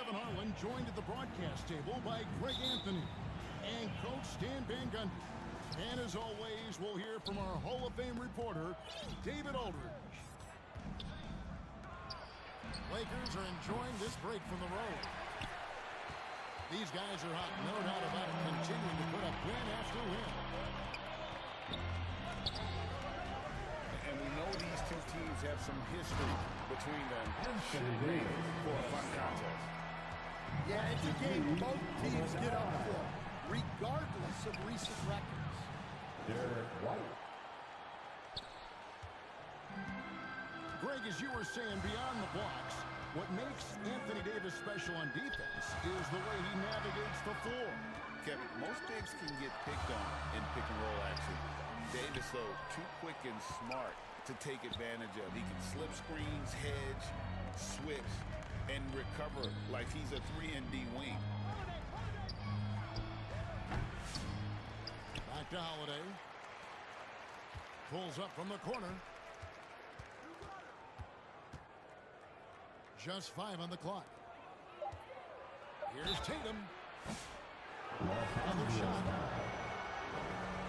Kevin Harlan, joined at the broadcast table by Greg Anthony and Coach Stan Van Gundy. And as always, we'll hear from our Hall of Fame reporter, David Aldridge. Lakers are enjoying this break from the road. These guys are hot, no doubt about it, continuing to put up win after win. And we know these two teams have some history between them. Should be for a fun contest. Yeah, it's a game both teams get up for, regardless of recent records. Derek White. Greg, as you were saying, beyond the blocks, what makes Anthony Davis special on defense is the way he navigates the floor. Kevin, most bigs can get picked on in pick-and-roll action. Davis, though, too quick and smart to take advantage of. He can slip screens, hedge, switch, and recover like he's a 3-and-D wing. Back to Holiday. Pulls up from the corner. Just 5 on the clock. Here's Tatum. Another shot.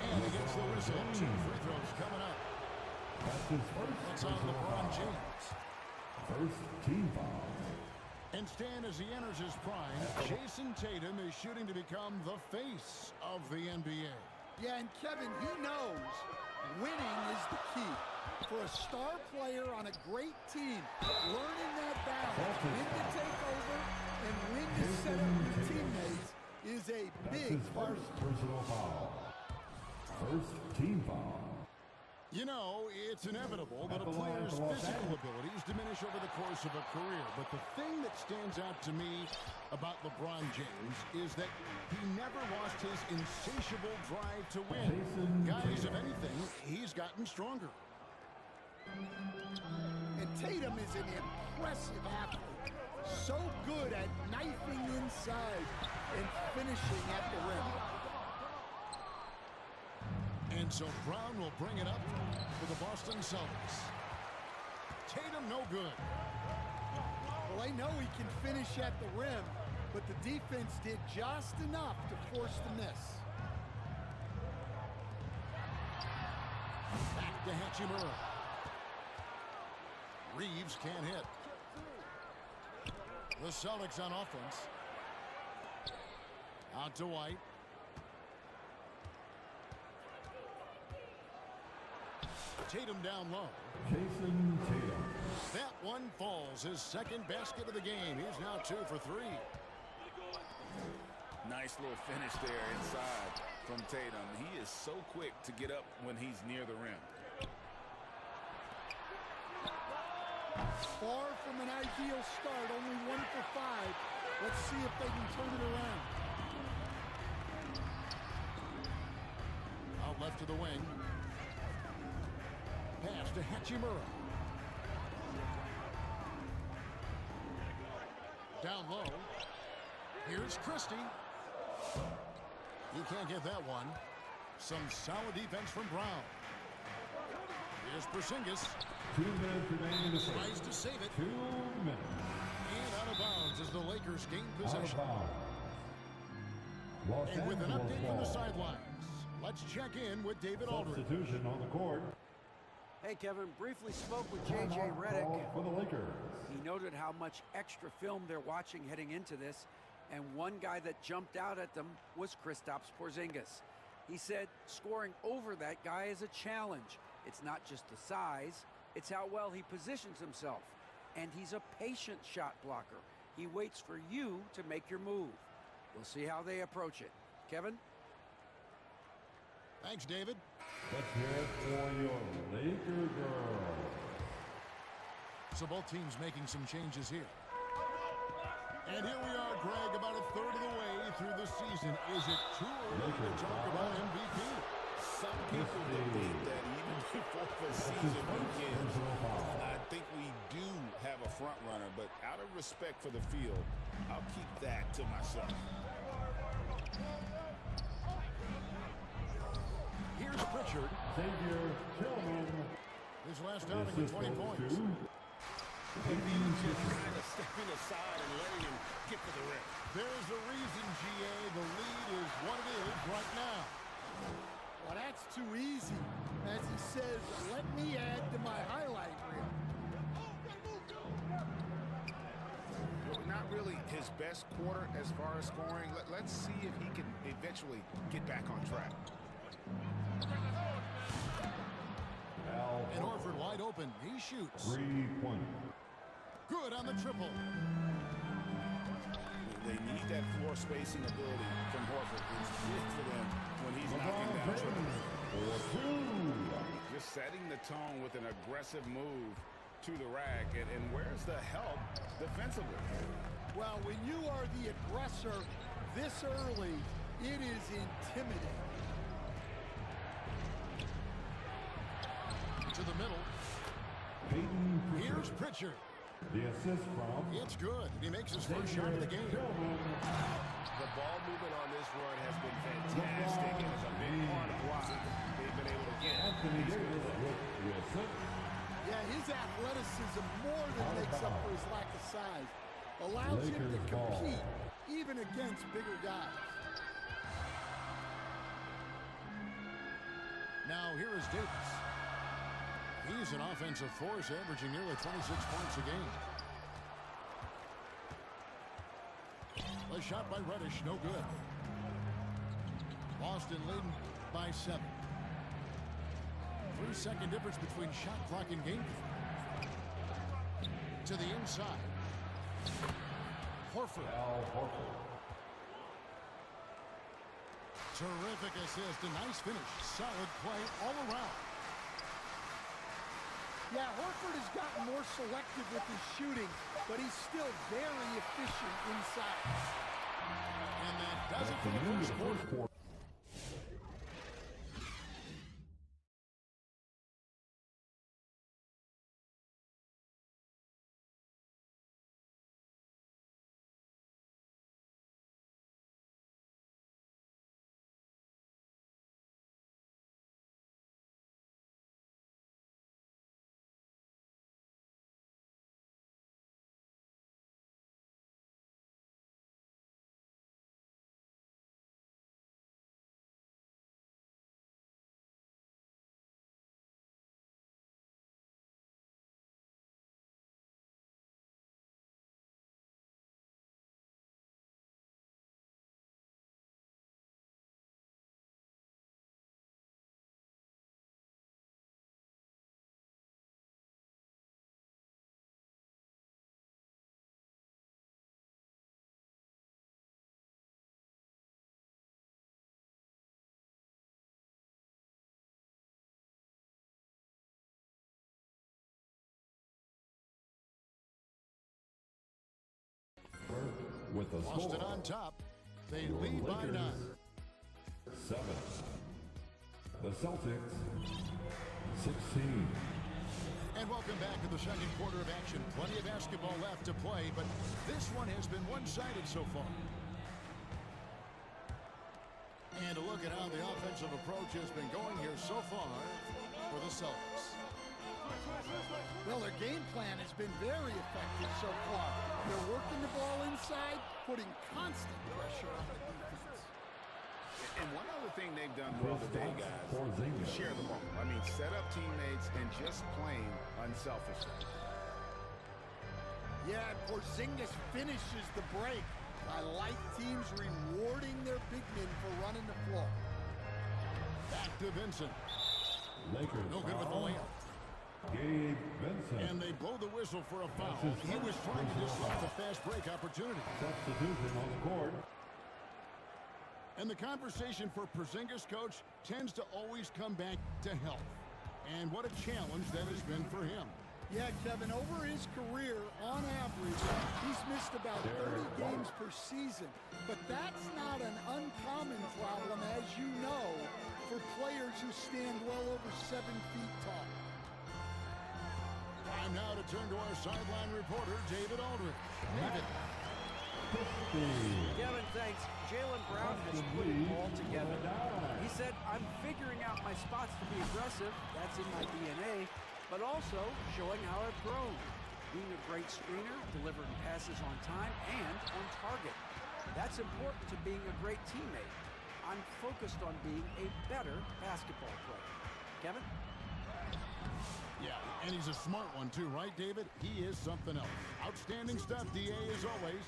And he gets the whistle. 2 free throws coming up. That's his first. That's on LeBron James. First team foul. And Stan, as he enters his prime, Jason Tatum is shooting to become the face of the NBA. Yeah, and Kevin, he knows winning is the key. For a star player on a great team, learning that balance, when to take over and when to set up your teammates is a big part of it. Personal foul. First team foul. You know, it's inevitable that a player's physical abilities diminish over the course of a career. But the thing that stands out to me about LeBron James is that he never lost his insatiable drive to win. Guys, if anything, he's gotten stronger. And Tatum is an impressive athlete. So good at knifing inside and finishing at the rim. And so Brown will bring it up for the Boston Celtics. Tatum no good. Well, I know he can finish at the rim, but the defense did just enough to force the miss. Back to Hachimura. Reeves can't hit. The Celtics on offense. Out to White. Tatum down low. Jason Tatum. That one falls. His second basket of the game. He's now 2 for 3. Nice little finish there inside from Tatum. He is so quick to get up when he's near the rim. Far from an ideal start, only 1 for 5. Let's see if they can turn it around. Out left to the wing. Pass to Hachimura. Down low. Here's Christie. He can't get that one. Some solid defense from Brown. Here's Porzingis. 2 minutes remaining to Tries to save it. 2 minutes. And out of bounds as the Lakers gain possession. Los And with an Angeles update from the ball. sidelines, let's check in with David Aldridge. Substitution on the court. Hey, Kevin, briefly spoke with J.J. Timeout Redick. call for the Lakers. He noted how much extra film they're watching heading into this, and one guy that jumped out at them was Kristaps Porzingis. He said scoring over that guy is a challenge. It's not just the size, it's how well he positions himself. And he's a patient shot blocker. He waits for you to make your move. We'll see how they approach it. Kevin? Thanks, David. Let's hear it for your Laker girls. So both teams making some changes here. And here we are, Greg, about a third of the way through the season. Is it too early to talk about MVP? Some people believe that even before the season begins, I think we do have a front runner, but out of respect for the field, I'll keep that to myself. Here's Pritchard. Xavier Tillman. His last outing with 20 points. Maybe just kind of stepping aside and letting him bucket for the rim. There's a reason, GA. The lead is what it is right now. Well, that's too easy. As he says, let me add to my highlight reel. Not really his best quarter as far as scoring. Let's see if he can eventually get back on track. And Horford wide open. He shoots. 3-point. Good on the triple. They need that floor spacing ability from Horford. It's big for them when he's knocking down triples. Just setting the tone with an aggressive move to the rack. And where's the help defensively? Well, when you are the aggressor this early, it is intimidating. To the middle. Here's Pritchard. The assist from... It's good. He makes his first shot of the game. The ball movement on this run has been fantastic, and it's a big part of why they've been able to get Anthony Davis with the assist. Yeah, his athleticism more than makes up for his lack of size. Allows him to compete, even against bigger guys. Now here is Davis. He's an offensive force, averaging nearly 26 points a game. A shot by Reddish, no good. Boston leading by 7. 3-second difference between shot clock and game clock. To the inside. Horford. Terrific assist, a nice finish. Solid play all around. Yeah, Horford has gotten more selective with his shooting, but he's still very efficient inside. And that does it for the first quarter. With the Boston score. on top. They Your lead by Lakers, 9. 7. The Celtics 16. And welcome back to the second quarter of action. Plenty of basketball left to play, but this one has been one-sided so far. And a look at how the offensive approach has been going here so far for the Celtics. Well, their game plan has been very effective so far. They're working the ball inside, putting constant pressure on the defense. And one other thing they've done well today, guys, is share the ball. I mean, set up teammates and just playing unselfishly. Yeah, Porzingis finishes the break. I like teams rewarding their big men for running the floor. Back to Vincent. Lakers No good with the layup. Gabe Vincent. And they blow the whistle for a foul. He was trying to disrupt the fast break opportunity. Substitution on the court. And the conversation for Porzingis, coach, tends to always come back to health. And what a challenge that has been for him. Yeah, Kevin, over his career, on average, he's missed about 30 games per season. But that's not an uncommon problem, as you know, for players who stand well over 7 feet tall. Time now to turn to our sideline reporter, David Aldridge. David. Kevin, thanks. Jaylen Brown has put it all together. He said, I'm figuring out my spots to be aggressive. That's in my DNA. But also showing how I've grown. Being a great great screener, delivering passes on time and on target. That's important to being a great teammate. I'm focused on being a better basketball player. Kevin? Yeah, and he's a smart one too, right, David? He is something else. Outstanding stuff, D.A., as always.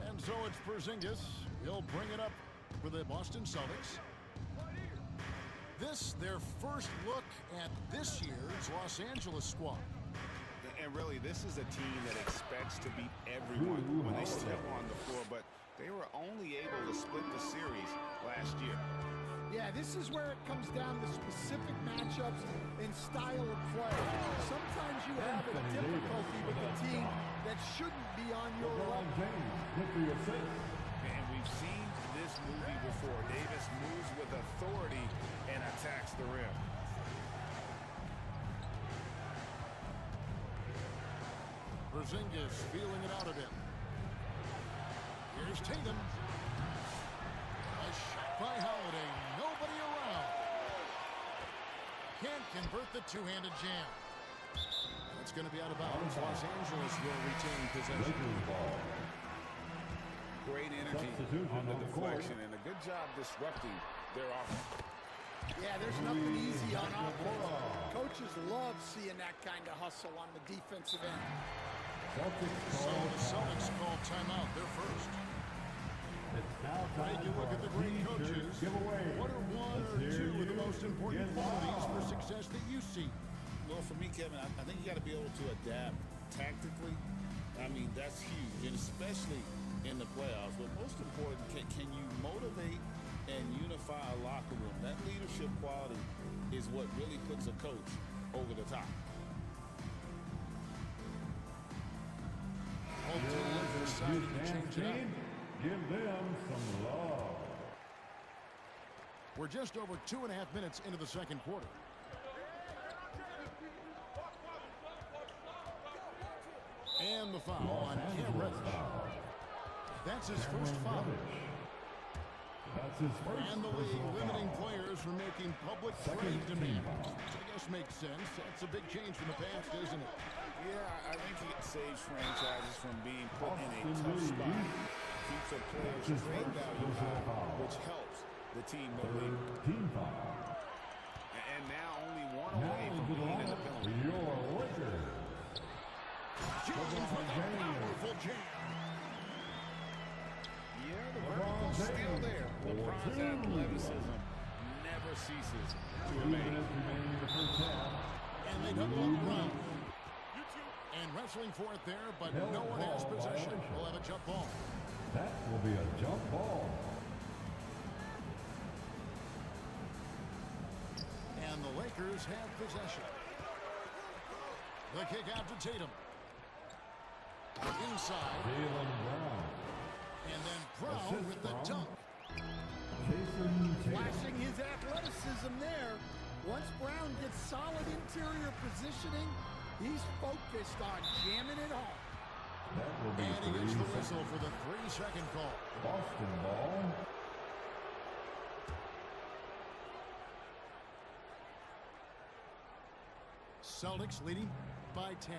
And so it's Porzingis. He'll bring it up for the Boston Celtics. This, their first look at this year's Los Angeles squad. And really, this is a team that expects to beat everyone when they step on the floor, but they were only able to split the series last year. Yeah, this is where it comes down to specific matchups and style of play. Sometimes you have a difficulty with a team that shouldn't be on your level. And we've seen this movie before. Davis moves with authority and attacks the rim. Porzingis feeling it out of him. Here's Tatum. A shot by Holiday. Nobody around. Can't convert the two-handed jam. That's going to be out of bounds. Los Angeles will retain possession. Great energy on the deflection and a good job disrupting their offense. Yeah, there's nothing easy on offense. Coaches love seeing that kind of hustle on the defensive end. So the Celtics call timeout. They're first. Greg, you look at the great coaches. What are one or two of the most important qualities for success that you see? Well, for me, Kevin, I think you got to be able to adapt tactically. I mean, that's huge, and especially in the playoffs. But most important, can you motivate and unify a locker room? That leadership quality is what really puts a coach over the top. Decided to change it up. Give them some love. We're just over 2.5 minutes into the second quarter. And the foul on Cam Reddish. That's his first foul. That's his first. And the league limiting players from making public trade demands. I guess makes sense. That's a big change from the past, isn't it? Yeah, I think it saves franchises from being put in a tough spot. Keeps a player's trade value high, which helps the team no league. Team foul. And now only one away from being in the penalty. Your Lakers. James with a powerful jam. Yeah, the vertical's still there. LeBron's athleticism never ceases to remain. And they double up Brown. And wrestling for it there, but no one has possession. We'll have a jump ball. That will be a jump ball. And the Lakers have possession. The kick out to Tatum. Inside. Jaylen Brown. And then Brown with the dunk. Jason Tatum. Flashing his athleticism there. Once Brown gets solid interior positioning, he's focused on jamming it home. That will be And he gets the whistle for the 3-second call. Boston ball. Celtics leading by 10.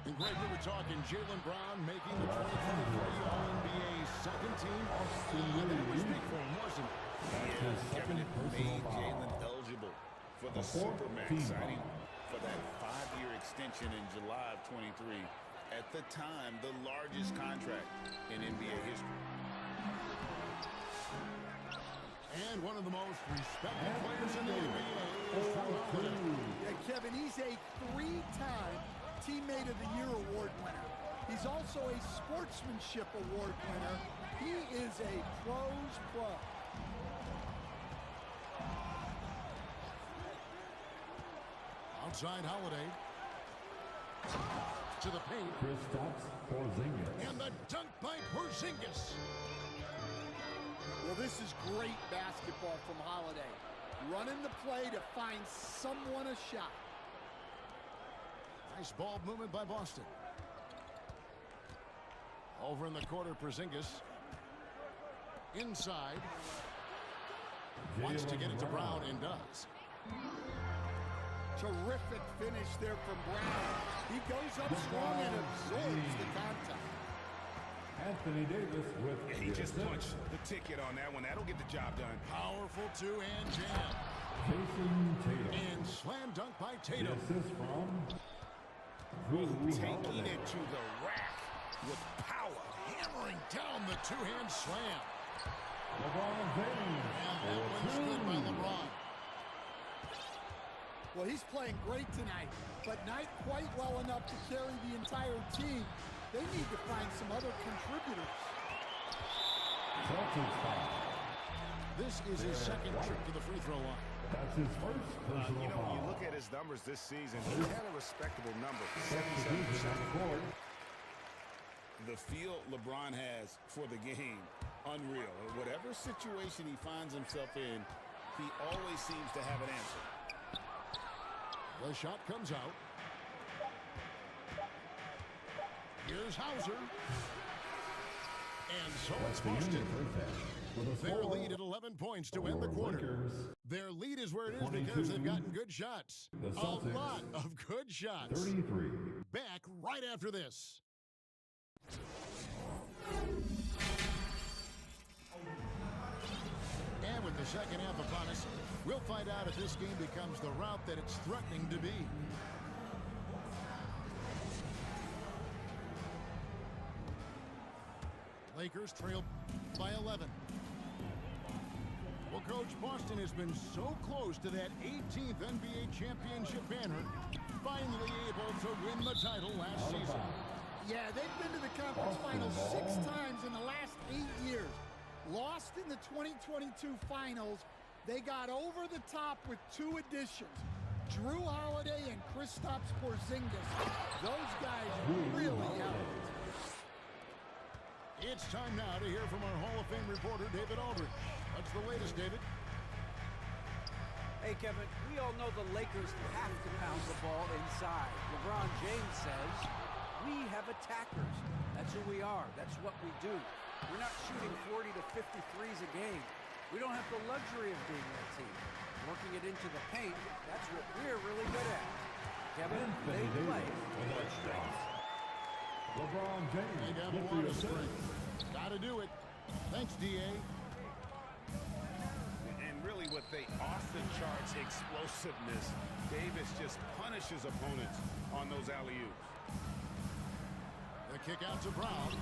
And Greg, we were talking Jaylen Brown making the 2023 All-NBA second team. That was big for him, wasn't it? Yeah, Kevin, it made Jaylen eligible for the Supermax signing for that 5-year extension in July of 23. At the time, the largest contract in NBA history. And one of the most respected players in the NBA is Drew Holiday. Yeah, Kevin, he's a 3-time Teammate of the Year award winner. He's also a Sportsmanship Award winner. He is a pro's pro. Outside Holiday. To the paint. Kristaps Porzingis. And the dunk by Porzingis. Well, this is great basketball from Holiday. Running the play to find someone a shot. Nice ball movement by Boston. Over in the corner, Porzingis. Inside. Wants to get it to Brown and does. Terrific finish there from Brown. He goes up strong and absorbs the contact. Anthony Davis with He just punched the ticket on that one. That'll get the job done. Powerful two-hand jam. Jason Tatum. And slam dunk by Tatum. This is from Taking it to the rack with power. Hammering down the two-hand slam. LeBron James. And that one's good by LeBron. Well, he's playing great tonight, but not quite well enough to carry the entire team. They need to find some other contributors. Celtics foul. This is his second trip to the free throw line. That's his first personal foul. You look at his numbers this season, he's had a respectable number. Substitution on the court. The feel LeBron has for the game, unreal. Whatever situation he finds himself in, he always seems to have an answer. The shot comes out. Here's Hauser. And so it's Boston. Their lead at 11 points to end the quarter. Their lead is where it is because they've gotten good shots. A lot of good shots. 33. Back right after this. And with the second half upon us, we'll find out if this game becomes the route that it's threatening to be. Lakers trail by 11. Well, Coach, Boston has been so close to that 18th NBA championship banner, finally able to win the title last season. Yeah, they've been to the conference finals 6 times in the last 8 years. Lost in the 2022 finals. They got over the top with 2 additions. Drew Holiday and Kristaps Porzingis. Those guys really helped. It's time now to hear from our Hall of Fame reporter, David Aldridge. What's the latest, David? Hey, Kevin, we all know the Lakers have to pound the ball inside. LeBron James says, we have attackers. That's who we are. That's what we do. We're not shooting 40 to 50 threes a game. We don't have the luxury of being that team. Working it into the paint, that's what we're really good at. Kevin, they play with their strengths. LeBron James. They got a lot of strength. Gotta do it. Thanks, D.A. And really with the off-the-charts explosiveness, Davis just punishes opponents on those alley-oops. The kick out to Brown.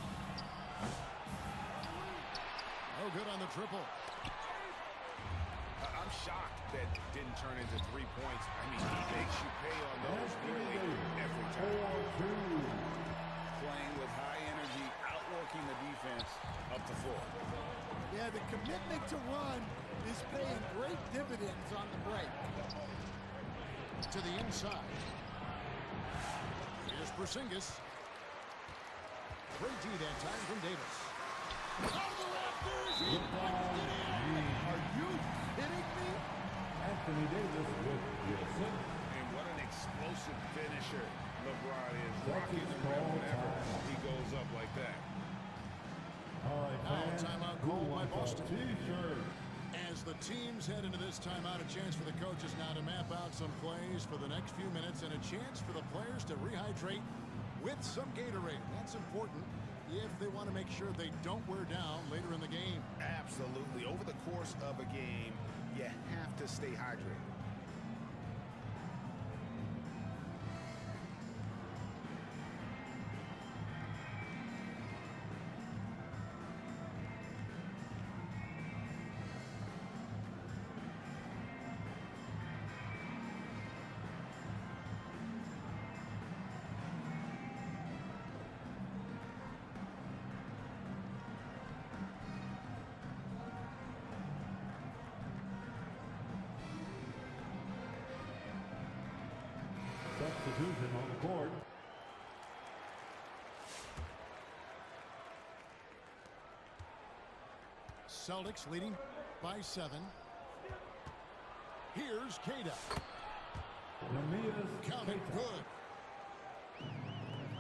No good on the triple. I'm shocked that didn't turn into 3 points. I mean, he makes you pay on those nearly every time. Playing with high energy, outworking the defense up the floor. Yeah, the commitment to run is paying great dividends on the break. To the inside. Here's Porzingis. Great D that time from Davis. Out of the rafters, he punched it in. Are you kidding me? Anthony Davis with the assist. And what an explosive finisher LeBron is. Rocking the rim whenever he goes up like that. All right, Now fans, timeout who called by wants a Boston. T-shirt. As the teams head into this timeout, a chance for the coaches now to map out some plays for the next few minutes and a chance for the players to rehydrate with some Gatorade. That's important if they want to make sure they don't wear down later in the game. Absolutely. Over the course of a game, you have to stay hydrated. Substitution on the court. Celtics leading by 7. Here's Cada. Counted good.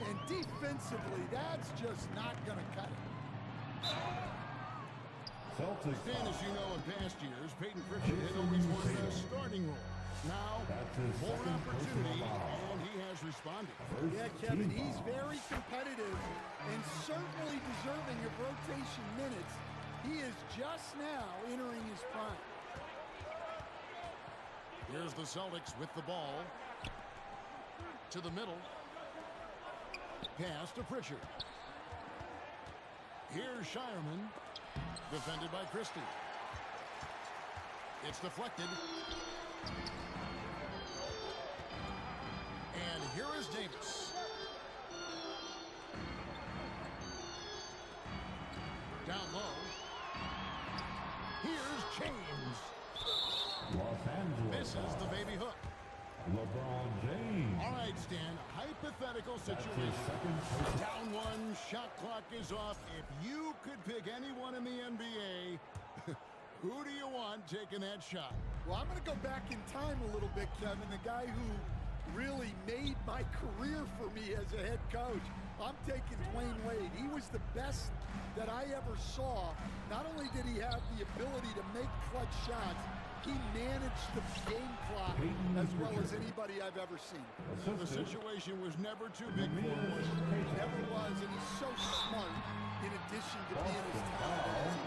And defensively, that's just not going to cut it. Celtics. And as you know, in past years, Peyton Pritchard had always wanted a starting role. Now, That's his more second personal opportunity, foul. and he has responded. First Yeah, Kevin, team he's foul. very competitive and certainly deserving of rotation minutes. He is just now entering his prime. Here's the Celtics with the ball. To the middle. Pass to Pritchard. Here's Shireman. Defended by Christie. It's deflected. And here is Davis. Down low. Here's James. Los Angeles. Misses the baby hook. LeBron James. All right, Stan, hypothetical That's his situation. second personal. Down one, shot clock is off. If you could pick anyone in the NBA, who do you want taking that shot? Well, I'm going to go back in time a little bit, Kevin. The guy who really made my career for me as a head coach. I'm taking Dwayne Wade. He was the best that I ever saw. Not only did he have the ability to make clutch shots, he managed the game clock as well as anybody I've ever seen. The situation was never too big for him. was it? Never was, and he's so smart in addition to being as talented.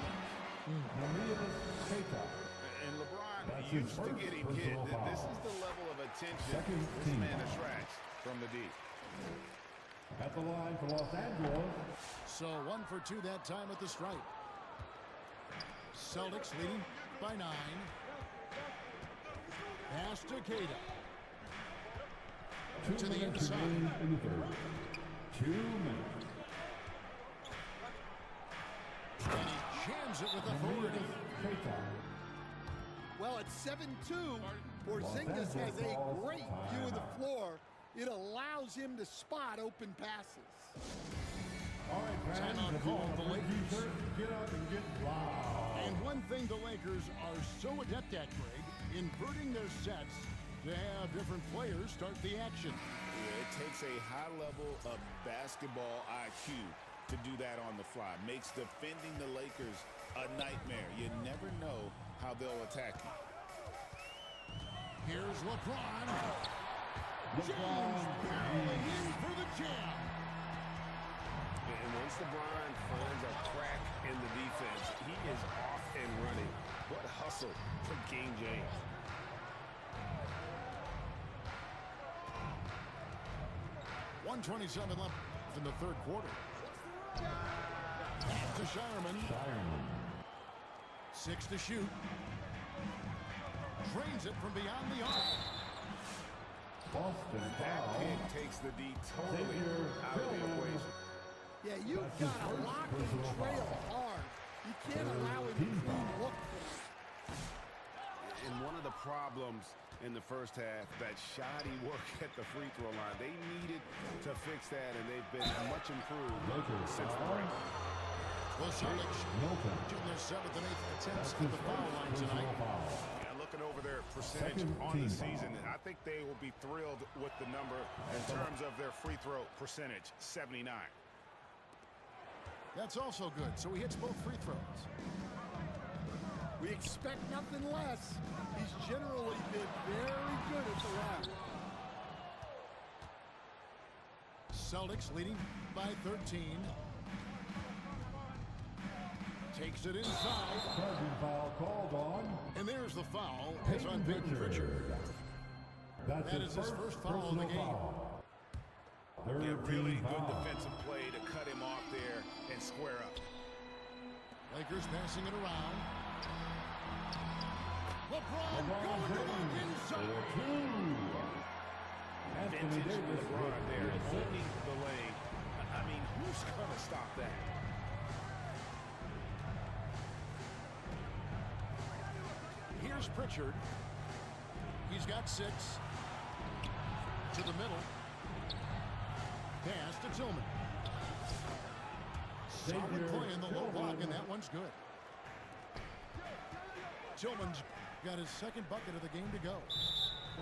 And LeBron That's his used to first getting hit. personal foul. This is the level of attention Second this team man foul. attracts from the deep. At the line for Los Angeles. So 1 for 2 that time at the stripe. Celtics leading by 9. Pass to Cada. 2 To the minutes inside. remaining in the third. 2 minutes. And he jams it with authority. Well, at 7-2, Porzingis has a great view of the floor. It allows him to spot open passes. All right, fans, Timeout if you call, want the to Lakers. T-shirt, get up and get loud. And one thing the Lakers are so adept at, Greg, inverting their sets to have different players start the action. Yeah, it takes a high level of basketball IQ to do that on the fly. Makes defending the Lakers a nightmare. You never know how they'll attack you. Here's LeBron. James barreling in for the jam. And once LeBron finds a crack in the defense, he is off and running. What hustle from King James. .127 left in the third quarter. Pass to Shireman. 6 to shoot. Drains it from beyond the arc. Boston That foul. pick takes the D totally out of the equation. Yeah, you've That's his got to first lock and personal trail foul. hard. You can't allow him to Team clean foul. look for it. And one of the problems in the first half, that shoddy work at the free throw line. They needed to fix that, and they've been much improved Lakers since the foul. break. The Celtics Milton. shooting their 7th and 8th attempts That's at his the foul first line personal tonight. foul. Yeah, looking over their percentage Second on the team season, foul. I think they will be thrilled with the number in terms of their free throw percentage, 79. That's also good. So he hits both free throws. We expect nothing less. He's generally been very good at the rack. Celtics leading by 13. Takes it inside. Charging foul called on And there's the foul. It's on Peyton Peyton Pritchard. That's That is his first foul of the personal game. foul. Third Yeah, really team good foul. defensive play to cut him off there and square up. Lakers passing it around. LeBron LeBron going to work James inside. for 2. Anthony Vintage Davis LeBron with there, the assist. owning the lane. I mean, who's going to stop that? Here's Pritchard. He's got 6. To the middle. Pass to Tillman. Solid Xavier play in the low block, Tillman. and that one's good. Tillman's got his second bucket of the game to go.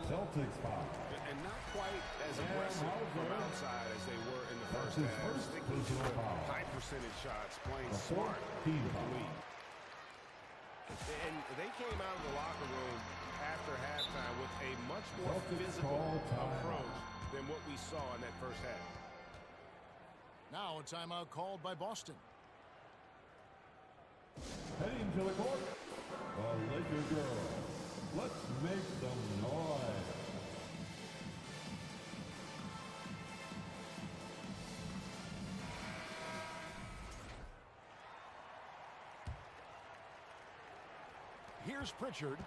Celtics foul. And not quite as Yeah, aggressive from Hauser. outside as they were in the That's first his half. first Sticking to personal the foul. high percentage shots, playing The smart fourth team with the foul. lead. And they came out of the locker room after halftime with a much more physical approach than what we saw in that first half. Now a timeout called by Boston. Heading to the court, the Laker girls. Let's make some noise. Here's Pritchard.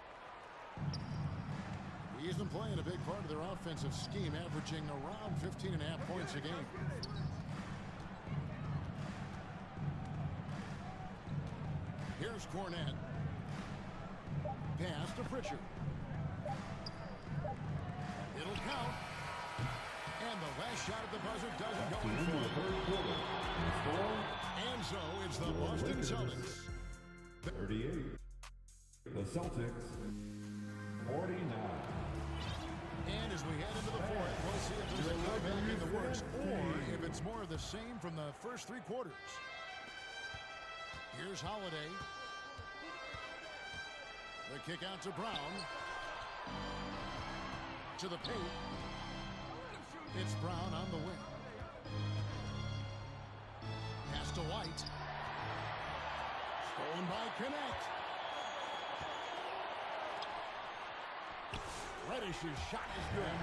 He's been playing a big part of their offensive scheme, averaging around 15.5 points a game. Here's Cornette. Pass to Pritchard. It'll count. And the last shot at the buzzer doesn't go in for it. And so it's the Boston Celtics. 38. The Celtics, 49. And as we head into the fourth, we'll see if there's a comeback in the works or if it's more of the same from the first three quarters. Here's Holiday. The kick out to Brown. To the paint. It's Brown on the wing. Pass to White. Stolen by Connect. Reddish's shot is good.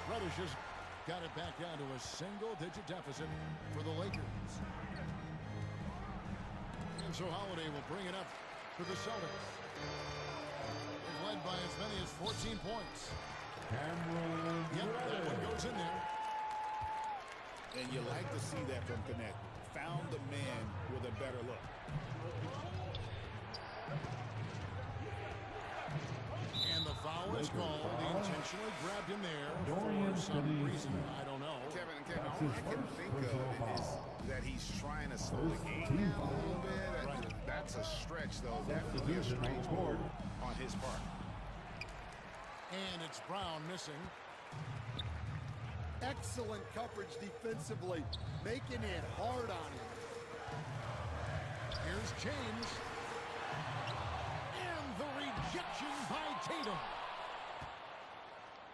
Reddish has got it back down to a single-digit deficit for the Lakers. And so Holiday will bring it up for the Celtics. They've led by as many as 14 points. Yep, that one goes in there. And you like to see that from Connect. Found the man with a better look. And the foul is called. He intentionally grabbed him there for some reason. I don't know. Kevin, all I can think of is that he's trying to slow the game down a little bit. Right. That's a stretch, though. Definitely a strange move on his part. And it's Brown missing. Excellent coverage defensively, making it hard on him. Here's James. And the rejection by Tatum.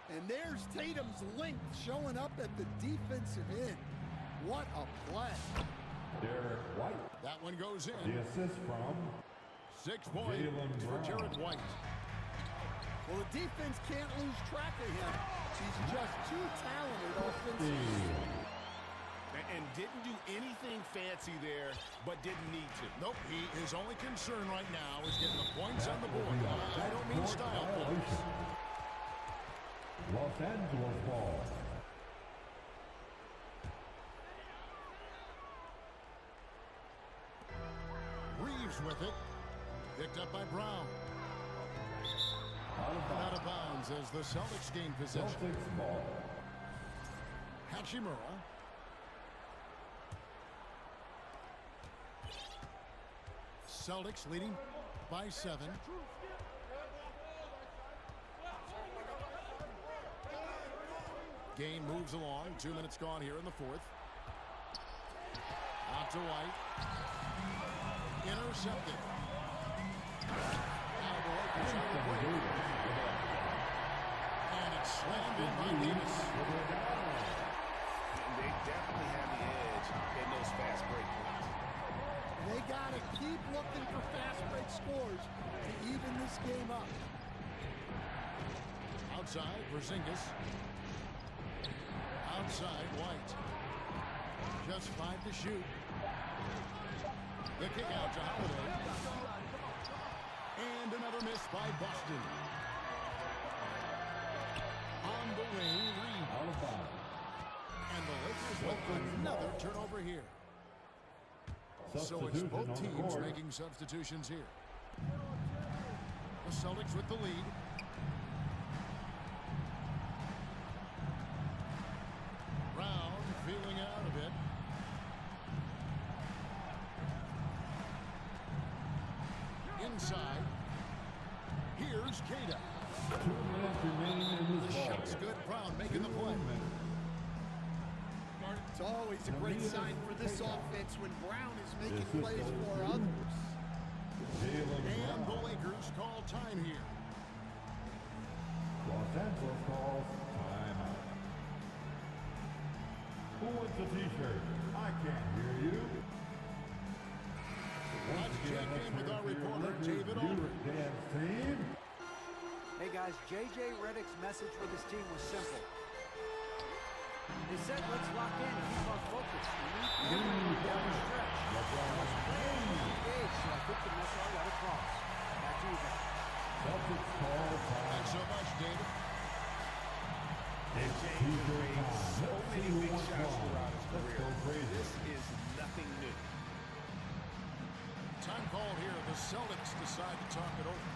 And there's Tatum's length showing up at the defensive end. What a play. Derek White. That one goes in. The assist from 6 points for Jared White. Well, the defense can't lose track of him. He's just too talented offensively. And didn't do anything fancy there, but didn't need to. Nope, his only concern right now is getting the points on the board. I don't mean style points. Los Angeles ball. Reeves with it. Picked up by Brown. Out of bounds as the Celtics gain possession. Celtics ball. Hachimura. Celtics leading by 7. Game moves along. 2 minutes gone here in the fourth. Out to White. Intercepted. Now the Lakers on the break. And it's slammed in by Davis. And they definitely have the edge in those fast break plays. They got to keep looking for fast break scores to even this game up. Outside, Porzingis. Outside, White. Just 5 to shoot. The kick out to Holiday. And another miss by Boston. On the wing, Reed. Out of bounds. And the Lakers with another turnover here. So it's both teams making substitutions here. The Celtics with the lead. Brown feeling out a bit. Inside. Here's Kata. 2 minutes remaining in this The ball. shot's good. Brown making the play. It's always a great sign for this offense when Brown is making plays for others. And the Lakers call time here. Los Angeles calls timeout. Who wins the t-shirt? I can't hear you. Let's check in with our reporter, David Aldridge. Dance team. Hey guys, J.J. Redick's message for this team was simple. They said, let's lock in and keep our focus. We need to down the stretch. Let's play and engage, so I think the message got across. Back to you guys. Celtics call time. Thanks so much, David. It's James has made so many big shots throughout his Let's go career. crazy. This is nothing new. Time called here. The Celtics decide to talk it over.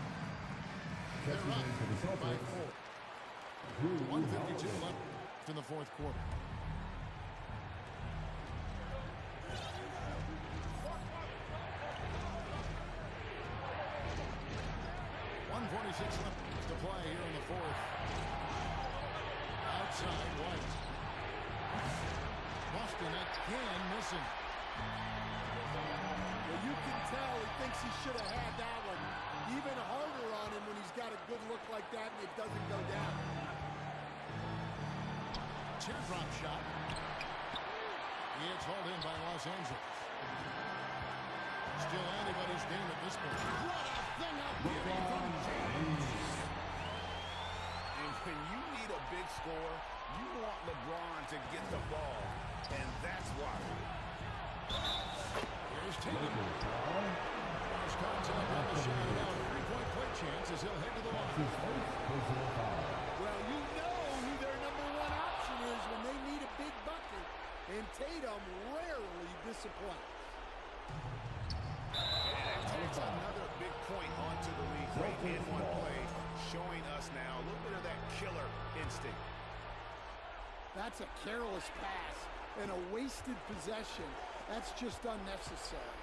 They're Checking up in for the by Celtics. 4. 1:52 left in the fourth quarter. .146 left to play here in the fourth. Outside, White. Boston again missing. Well, you can tell he thinks he should have had that one even harder on him when he's got a good look like that and it doesn't go down. Teardrop shot. It's hauled in by Los Angeles. Still anybody's game at this point. What a thing up beauty from James. And when you need a big score, you want LeBron to get the ball, and that's why. Here's Tatum. There's contact on the shot. Now a three-point play chance as he'll head to the line. Well, you know who their number one option is when they need a big bucket, and Tatum rarely disappoints. And it takes another big point onto the league. Great in-one play, showing us now a little bit of that killer instinct. That's a careless pass and a wasted possession. That's just unnecessary.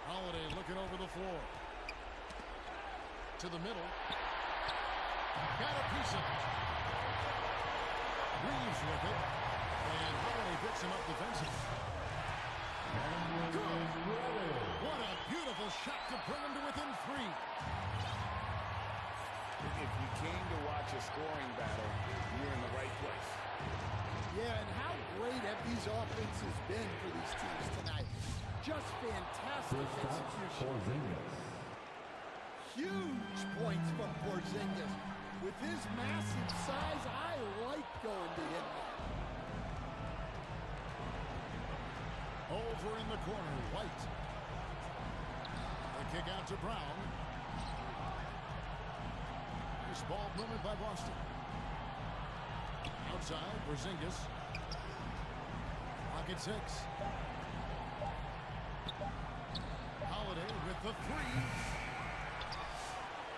Holiday looking over the floor. To the middle. Got a piece of it. Reeves with it. And Holiday picks him up defensively. Good. What a beautiful shot to bring him to within 3. If you came to watch a scoring battle, you're in the right place. Yeah, and how great have these offenses been for these teams tonight? Just fantastic execution. Huge points from Porzingis. With his massive size, I like going to him there. Over in the corner, White. The kick out to Brown. Nice ball movement by Boston. Outside, Porzingis. Pocket 6. Holiday with the 3.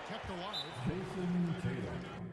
Kept alive. Jason Tatum.